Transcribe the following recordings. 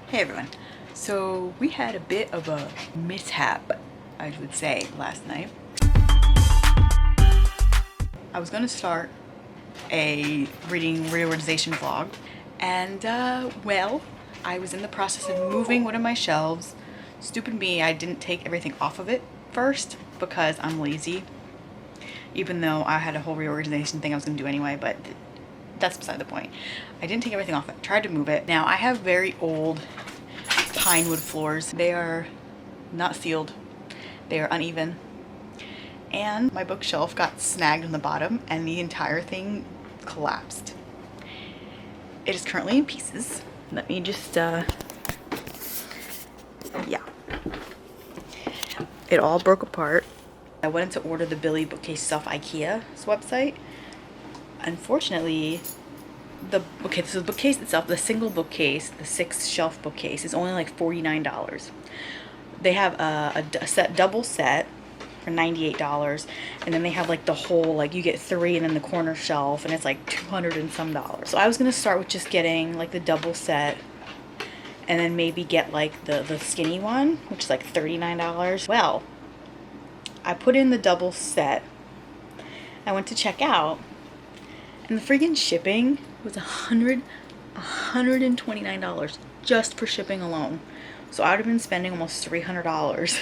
Hey everyone. So we had a bit of a mishap, I would say, last night. I was gonna start a reading reorganization vlog and well, I was in the process of moving one of my shelves. Stupid me, I didn't take everything off of it first because I'm lazy, even though I had a whole reorganization thing I was gonna do anyway, but that's beside the point. I didn't take everything off it, tried to move it. Now I have very old pine wood floors. They are not sealed, they are uneven. And my bookshelf got snagged on the bottom and the entire thing collapsed. It is currently in pieces. Let me just, yeah. It all broke apart. I went to order the Billy bookcases off IKEA's website. Unfortunately, so the bookcase itself, the single bookcase, the 6-shelf bookcase, is only like $49. They have a double set for $98, and then they have like the whole, like you get 3 and then the corner shelf, and it's like $200 and some. So I was gonna start with just getting like the double set, and then maybe get like the skinny one, which is like $39. Well, I put in the double set. I went to check out, and the friggin' shipping was $129 just for shipping alone. So I would have been spending almost $300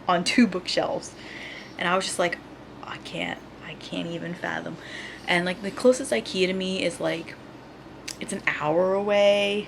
on 2 bookshelves. And I was just like, I can't even fathom. And like the closest IKEA to me is like, it's an hour away.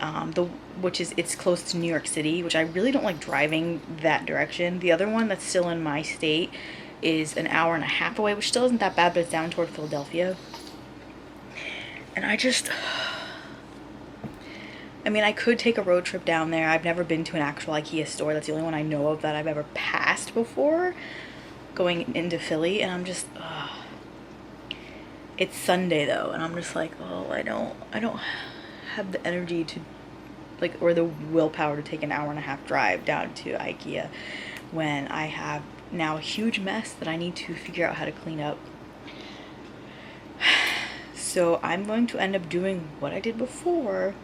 It's close to New York City, which I really don't like driving that direction. The other one that's still in my state is an hour and a half away, which still isn't that bad, but it's down toward Philadelphia. And I mean, I could take a road trip down there. I've never been to an actual IKEA store. That's the only one I know of that I've ever passed before, going into Philly. And I'm just, it's Sunday though, and I'm just like, oh, I don't have the energy to, like, or the willpower to take an hour and a half drive down to IKEA when I have now a huge mess that I need to figure out how to clean up. So I'm going to end up doing what I did before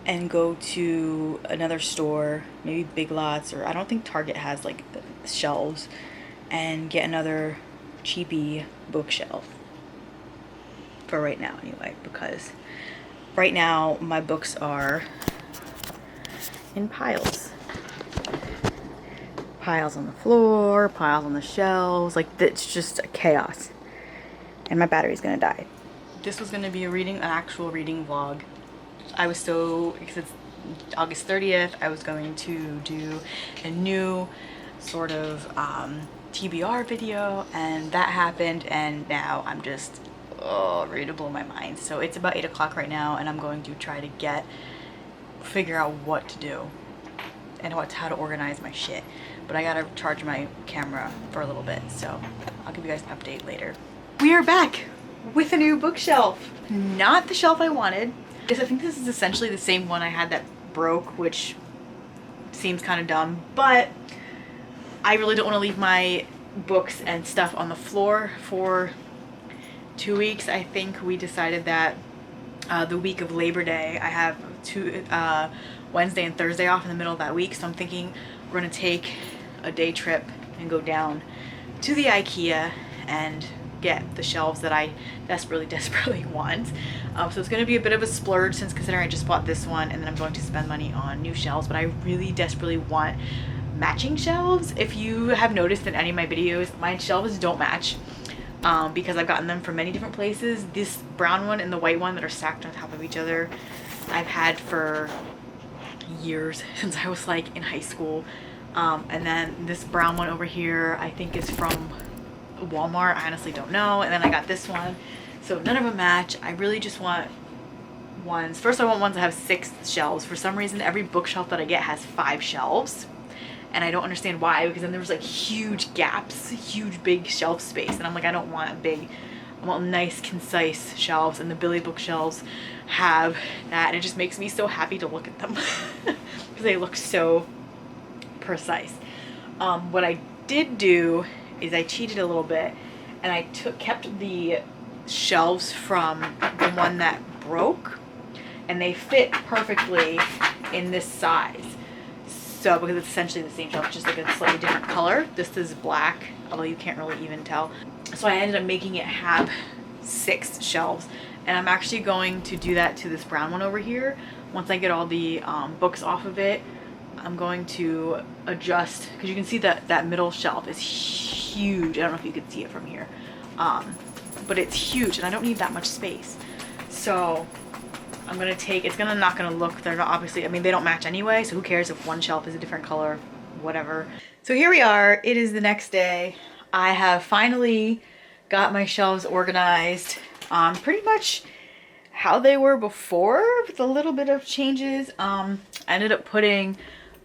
and go to another store, maybe Big Lots, or I don't think Target has like shelves, and get another cheapy bookshelf for right now anyway, because right now my books are in piles. Piles on the floor, piles on the shelves, like it's just a chaos. And my battery's gonna die. This was gonna be an actual reading vlog. Because it's August 30th, I was going to do a new sort of TBR video, and that happened, and now I'm just ready to blow my mind. So it's about 8 o'clock right now, and I'm going to try to figure out what to do and how to organize my shit. But I gotta charge my camera for a little bit, so I'll give you guys an update later. We are back with a new bookshelf. Not the shelf I wanted. I think this is essentially the same one I had that broke, which seems kind of dumb, but I really don't want to leave my books and stuff on the floor for 2 weeks. I think we decided that the week of Labor Day, I have Wednesday and Thursday off in the middle of that week, so I'm thinking we're gonna take a day trip and go down to the IKEA and get the shelves that I desperately want. So it's going to be a bit of a splurge, since considering I just bought this one, and then I'm going to spend money on new shelves, but I really desperately want matching shelves. If you have noticed in any of my videos, my shelves don't match because I've gotten them from many different places. This brown one and the white one that are stacked on top of each other, I've had for years, since I was like in high school. And then this brown one over here, I think is from Walmart. I honestly don't know. And then I got this one, so none of them match. I really just want ones. First, I want ones that have 6 shelves. For some reason, every bookshelf that I get has 5 shelves, and I don't understand why, because then there was like huge gaps, huge big shelf space, and I'm like, I don't want a big, I want nice concise shelves, and the Billy bookshelves have that, and it just makes me so happy to look at them because they look so precise. What I did do is I cheated a little bit, and I kept the shelves from the one that broke, and they fit perfectly in this size. So, because it's essentially the same shelf, just like a slightly different color. This is black, although you can't really even tell. So I ended up making it have 6 shelves, and I'm actually going to do that to this brown one over here. Once I get all the books off of it, I'm going to adjust, because you can see that that middle shelf is huge. I don't know if you can see it from here, but it's huge, and I don't need that much space. So I'm gonna take, it's not gonna look, they're not obviously, I mean, they don't match anyway, so who cares if one shelf is a different color, whatever. So here we are, it is the next day. I have finally got my shelves organized, pretty much how they were before, with a little bit of changes. I ended up putting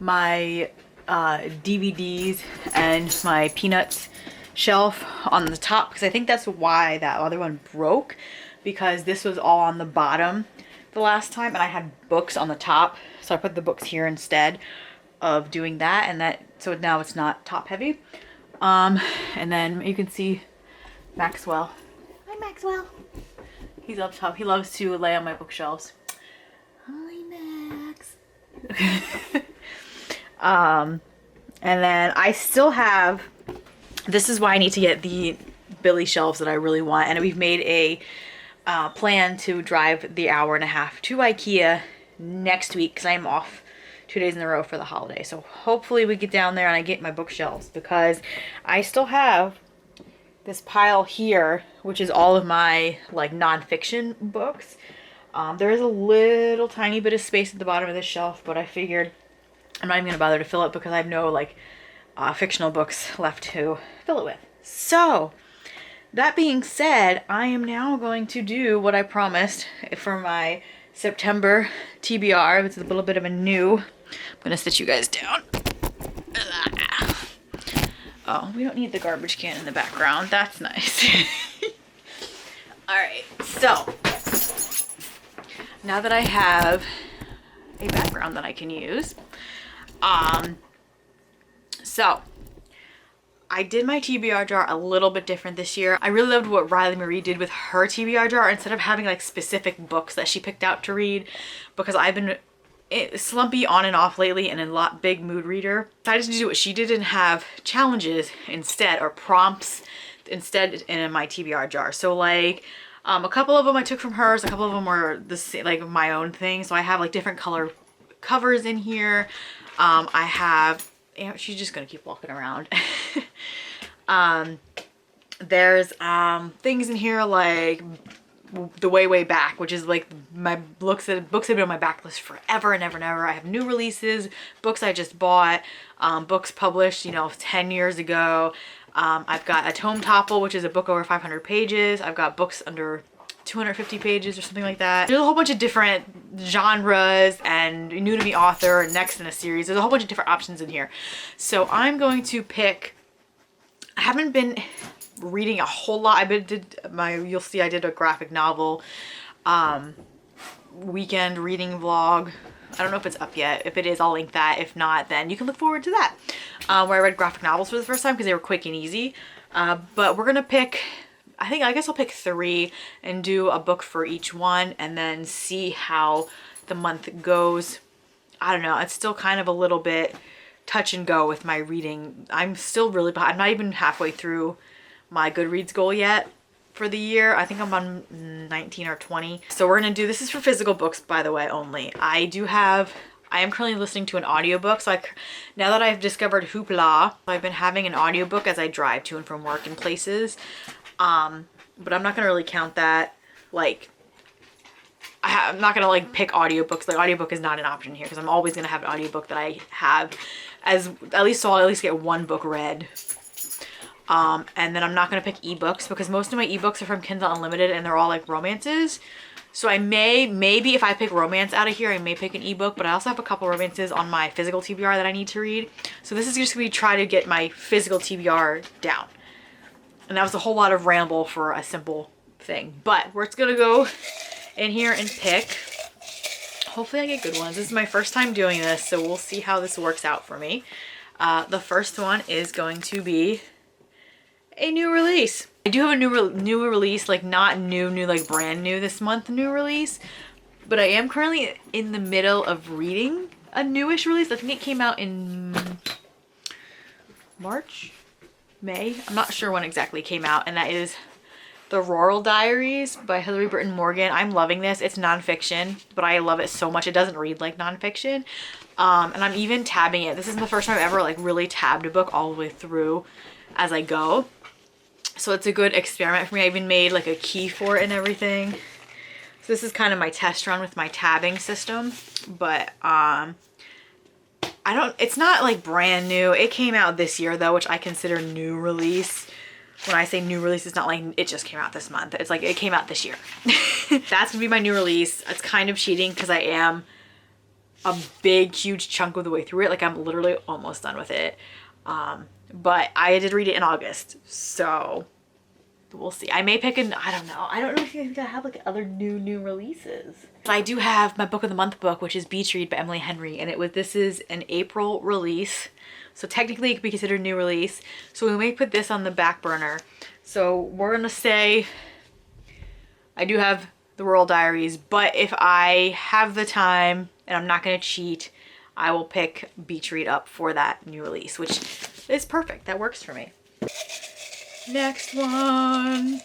my DVDs and my Peanuts shelf on the top, because I think that's why that other one broke, because this was all on the bottom the last time and I had books on the top, so I put the books here instead of doing that, and that, so now it's not top heavy. And then you can see Maxwell. Hi Maxwell. He's up top. He loves to lay on my bookshelves. Hi Max. And then I still have, this is why I need to get the Billy shelves that I really want, and we've made a plan to drive the hour and a half to IKEA next week, because I'm off 2 days in a row for the holiday. So hopefully we get down there and I get my bookshelves, because I still have this pile here, which is all of my like nonfiction books. There is a little tiny bit of space at the bottom of this shelf, but I figured I'm not even gonna bother to fill it, because I have no like fictional books left to fill it with. So that being said, I am now going to do what I promised for my September TBR. It's a little bit of a new, I'm gonna sit you guys down. Oh, we don't need the garbage can in the background. That's nice. All right, so now that I have a background that I can use, so I did my TBR jar a little bit different this year. I really loved what Riley Marie did with her TBR jar, instead of having like specific books that she picked out to read, because I've been slumpy on and off lately and a lot big mood reader. I decided to do what she did and have challenges instead, or prompts instead, in my TBR jar. So like a couple of them I took from hers, a couple of them were the same, like my own thing. So I have like different color covers in here. I have, she's just gonna keep walking around. There's things in here like the way back, which is like my books that have been on my backlist forever and ever and ever. I have new releases, books I just bought, books published, you know, 10 years ago. I've got a tome topple, which is a book over 500 pages. I've got books under 250 pages or something like that. There's a whole bunch of different genres and new to me author, next in a series. There's a whole bunch of different options in here. So I'm going to pick, I haven't been reading a whole lot. You'll see I did a graphic novel weekend reading vlog. I don't know if it's up yet. If it is, I'll link that. If not, then you can look forward to that, where I read graphic novels for the first time because they were quick and easy. But we're gonna pick, I guess I'll pick 3 and do a book for each one, and then see how the month goes. I don't know. It's still kind of a little bit touch and go with my reading. I'm still really behind. I'm not even halfway through my Goodreads goal yet for the year. I think I'm on 19 or 20. So we're gonna do, this is for physical books, by the way, only. I am currently listening to an audiobook. So now that I've discovered Hoopla, I've been having an audiobook as I drive to and from work and places. But I'm not gonna really count that. Like, I'm not gonna like pick audiobooks. Like, audiobook is not an option here, because I'm always gonna have an audiobook that I have as so I'll at least get one book read. And then I'm not gonna pick ebooks, because most of my ebooks are from Kindle Unlimited and they're all like romances. So I maybe if I pick romance out of here, I may pick an ebook, but I also have a couple romances on my physical TBR that I need to read. So this is just gonna be try to get my physical TBR down. And that was a whole lot of ramble for a simple thing, but we're just gonna go in here and pick. Hopefully I get good ones. This is my first time doing this, so we'll see how this works out for me. The first one is going to be a new release. I do have a new release, like not new like brand new this month, new release, But I am currently in the middle of reading a newish release. I think it came out in March? May? I'm not sure when exactly it came out, and that is The Rural Diaries by Hilary Burton Morgan. I'm loving this. It's nonfiction, but I love it so much. It doesn't read like nonfiction. And I'm even tabbing it. This is the first time I've ever like really tabbed a book all the way through as I go. So it's a good experiment for me. I even made like a key for it and everything. So this is kind of my test run with my tabbing system, but it's not like brand new. It came out this year though, which I consider new release. When I say new release, it's not like it just came out this month. It's like it came out this year. That's gonna be my new release. It's kind of cheating because I am a big, huge chunk of the way through it. Like I'm literally almost done with it. But I did read it in August, so we'll see. I may pick I don't know. I don't know if I have like other new releases. But I do have my book of the month book, which is Beach Read by Emily Henry, and this is an April release. So technically it could be considered new release. So we may put this on the back burner. So we're gonna say I do have The Rural Diaries, but if I have the time and I'm not gonna cheat, I will pick Beach Read up for that new release, which is perfect. That works for me. Next one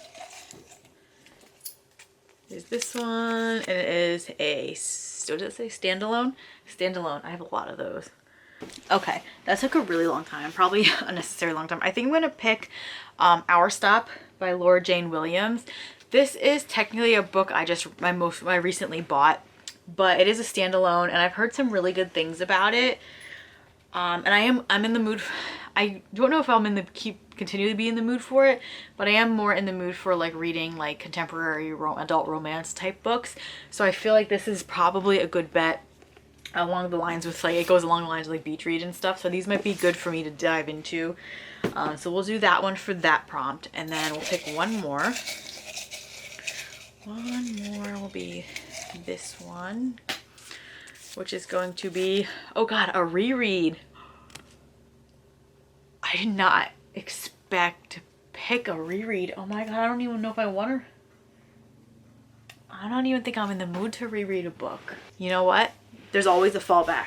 is this one, and it is what does it say? Standalone? Standalone. I have a lot of those. Okay, that took a really long time, probably unnecessary long time. I think I'm gonna pick Our Stop by Laura Jane Williams. This is technically a book I recently bought, but it is a standalone, and I've heard some really good things about it. And I'm in the mood. I don't know if I'm continue to be in the mood for it, but I am more in the mood for like reading like contemporary adult romance type books. So I feel like this is probably a good bet along the lines with like, it goes along the lines of like Beach Read and stuff. So these might be good for me to dive into. So we'll do that one for that prompt, and then we'll pick one more. One more will be this one, which is going to be, oh God, a reread. I did not expect to pick a reread. Oh my God, I don't even know if I want to. I don't even think I'm in the mood to reread a book. You know what? There's always a fallback.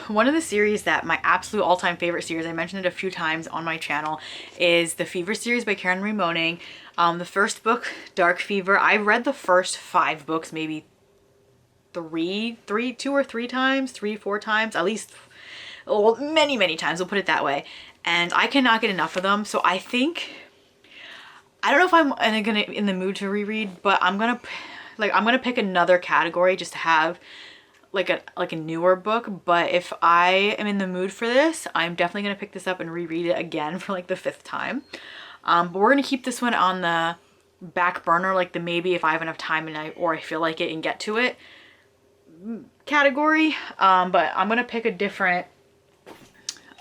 One of the series that my absolute all-time favorite series, I mentioned it a few times on my channel, is the Fever series by Karen Marie Moning. The first book, Dark Fever, I read the first 5 books maybe 2 or 3 times, 4 times, at least, well, many times, we'll put it that way. And I cannot get enough of them. So I think, I don't know if I'm in the mood to reread, but I'm gonna pick another category just to have like a newer book. But if I am in the mood for this, I'm definitely gonna pick this up and reread it again for like the 5th time. But we're gonna keep this one on the back burner, like the maybe if I have enough time and I feel like it and get to it category. But I'm gonna pick a different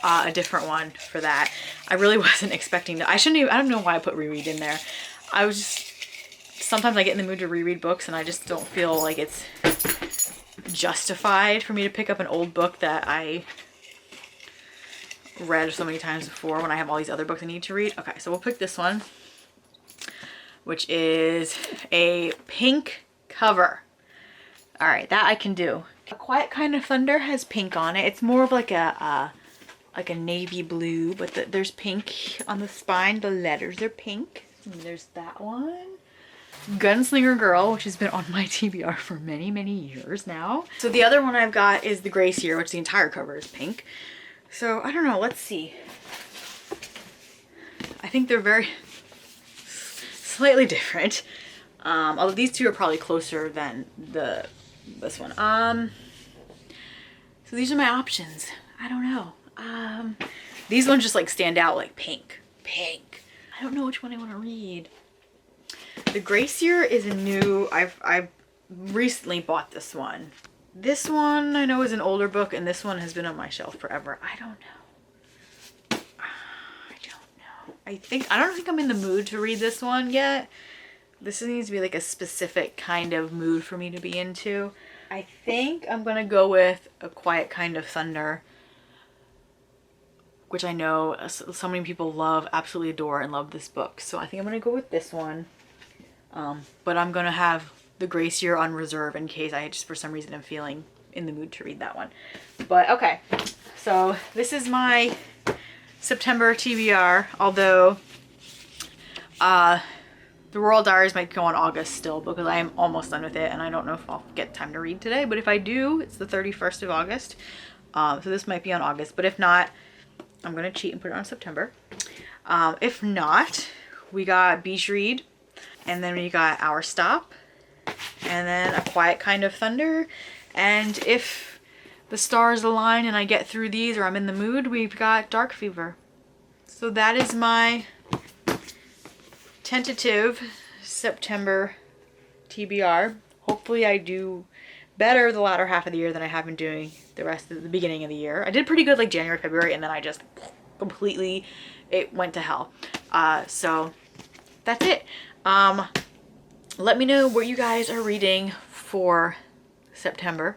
one for that. I really wasn't expecting that. I don't know why I put reread in there. Sometimes I get in the mood to reread books and I just don't feel like it's justified for me to pick up an old book that I read so many times before when I have all these other books I need to read. Okay, so we'll pick this one, which is a pink cover. All right, that I can do. A Quiet Kind of Thunder has pink on it. It's more of like a navy blue, but there's pink on the spine. The letters are pink. And there's that one. Gunslinger Girl, which has been on my TBR for many years now. So the other one I've got is The Gray Seer, which the entire cover is pink. So I don't know, let's see. I think they're very slightly different. Although these two are probably closer than this one. So these are my options. I don't know. These ones just like stand out like pink. I don't know which one I want to read. The Gray Seer is a new, I've recently bought this one. This one I know is an older book, and this one has been on my shelf forever. I don't know. I don't think I'm in the mood to read this one yet. This needs to be like a specific kind of mood for me to be into. I think I'm gonna go with A Quiet Kind of Thunder, which I know so many people love, absolutely adore, and love this book. So I think I'm gonna go with this one. But I'm gonna have the Grace Year on reserve in case I just for some reason am feeling in the mood to read that one. But okay, so this is my September TBR, although the Royal Diaries might go on August still because I am almost done with it and I don't know if I'll get time to read today, but if I do, it's the 31st of August. So this might be on August, but if not, I'm gonna cheat and put it on September. If not, we got Beach Read, and then we got Our Stop, and then A Quiet Kind of Thunder, and if the stars align and I get through these or I'm in the mood, we've got Dark Fever. So that is my tentative September TBR. Hopefully I do better the latter half of the year than I have been doing the rest of the beginning of the year. I did pretty good like January, February, and then I just completely, it went to hell. So that's it. Let me know what you guys are reading for September.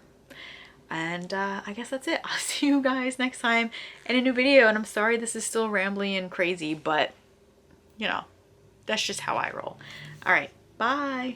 And I guess that's it. I'll see you guys next time in a new video. And I'm sorry this is still rambly and crazy, but you know, that's just how I roll. All right, bye.